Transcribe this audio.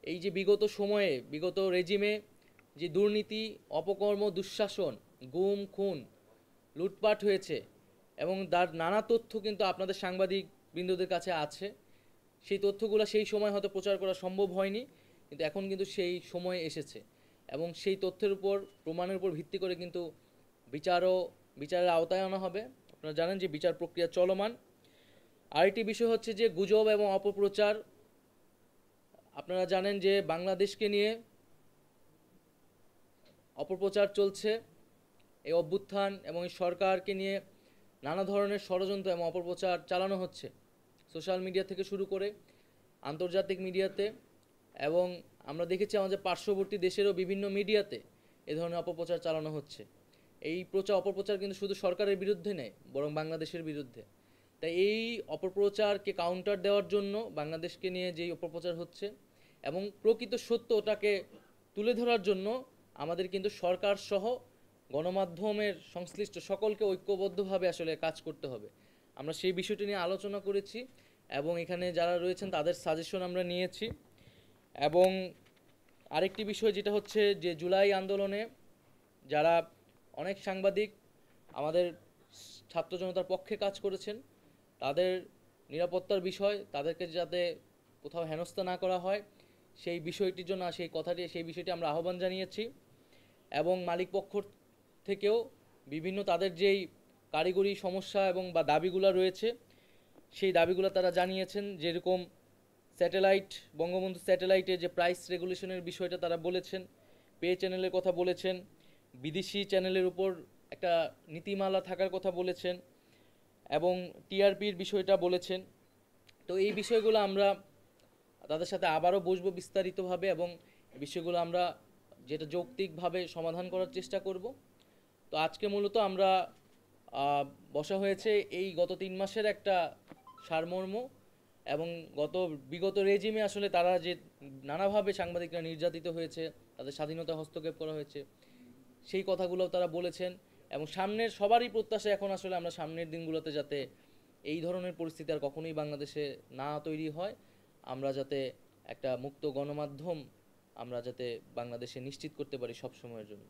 এই যে বিগত সময়ে বিগত রেজিমে যে দুর্নীতি, অপকর্ম, দুঃশাসন, গুম খুন, লুটপাট হয়েছে এবং তার নানা তথ্য কিন্তু আপনাদের সাংবাদিক বৃন্দদের কাছে আছে। সেই তথ্যগুলো সেই সময় হয়তো প্রচার করা সম্ভব হয়নি, কিন্তু এখন কিন্তু সেই সময় এসেছে এবং সেই তথ্যের উপর প্রমাণের উপর ভিত্তি করে কিন্তু বিচারের আওতায় আনা হবে। আপনারা জানেন যে বিচার প্রক্রিয়া চলমান। আরেকটি বিষয় হচ্ছে যে গুজব এবং অপপ্রচার। আপনারা জানেন যে বাংলাদেশকে নিয়ে অপপ্রচার চলছে। এই অভ্যুত্থান এবং এই সরকারকে নিয়ে নানা ধরনের ষড়যন্ত্র এবং অপপ্রচার চালানো হচ্ছে, সোশ্যাল মিডিয়া থেকে শুরু করে আন্তর্জাতিক মিডিয়াতে, এবং আমরা দেখেছি আমাদের পার্শ্ববর্তী দেশেরও বিভিন্ন মিডিয়াতে এ ধরনের অপপ্রচার চালানো হচ্ছে। এই অপপ্রচার কিন্তু শুধু সরকারের বিরুদ্ধে নেই, বরং বাংলাদেশের বিরুদ্ধে। তাই এই অপপ্রচারকে কাউন্টার দেওয়ার জন্য বাংলাদেশকে নিয়ে যেই অপপ্রচার হচ্ছে এবং প্রকৃত সত্য ওটাকে তুলে ধরার জন্য আমাদের কিন্তু সরকার সহ গণমাধ্যমের সংশ্লিষ্ট সকলকে ঐক্যবদ্ধভাবে আসলে কাজ করতে হবে। আমরা সেই বিষয়টি নিয়ে আলোচনা করেছি এবং এখানে যারা রয়েছেন তাদের সাজেশন আমরা নিয়েছি। এবং আরেকটি বিষয় যেটা হচ্ছে যে জুলাই আন্দোলনে যারা অনেক সাংবাদিক আমাদের ছাত্র জনতার পক্ষে কাজ করেছেন, তাদের নিরাপত্তার বিষয়, তাদেরকে যাতে কোথাও হেনস্থা না করা হয় সেই বিষয়টির জন্য সেই বিষয়টি আমরা আহ্বান জানিয়েছি। এবং মালিক পক্ষ থেকেও বিভিন্ন তাদের যেই কারিগরি সমস্যা এবং বা দাবিগুলো রয়েছে সেই দাবিগুলো তারা জানিয়েছেন। যেরকম স্যাটেলাইট, বঙ্গবন্ধু স্যাটেলাইটের যে প্রাইস রেগুলেশনের বিষয়টা তারা বলেছেন, পে চ্যানেলের কথা বলেছেন, বিদেশি চ্যানেলের উপর একটা নীতিমালা থাকার কথা বলেছেন এবং টিআরপির বিষয়টা বলেছেন। তো এই বিষয়গুলো আমরা তাদের সাথে আবারও বসবো বিস্তারিতভাবে এবং বিষয়গুলো আমরা যেটা যৌক্তিকভাবে সমাধান করার চেষ্টা করব। তো আজকে মূলত আমরা বসা হয়েছে এই গত 3 মাসের একটা সারমর্ম এবং বিগত রেজিমে আসলে তারা যে নানাভাবে সাংবাদিকরা নির্যাতিত হয়েছে, তাদের স্বাধীনতা হস্তক্ষেপ করা হয়েছে, সেই কথাগুলো তারা বলেছেন। এবং সামনের সবারই প্রত্যাশা এখন আসলে আমরা সামনের দিনগুলোতে যাতে এই ধরনের পরিস্থিতি আর কখনোই বাংলাদেশে না তৈরি হয়, আমরা যাতে একটা মুক্ত গণমাধ্যম আমরা যাতে বাংলাদেশে নিশ্চিত করতে পারি সব সময়ের জন্য।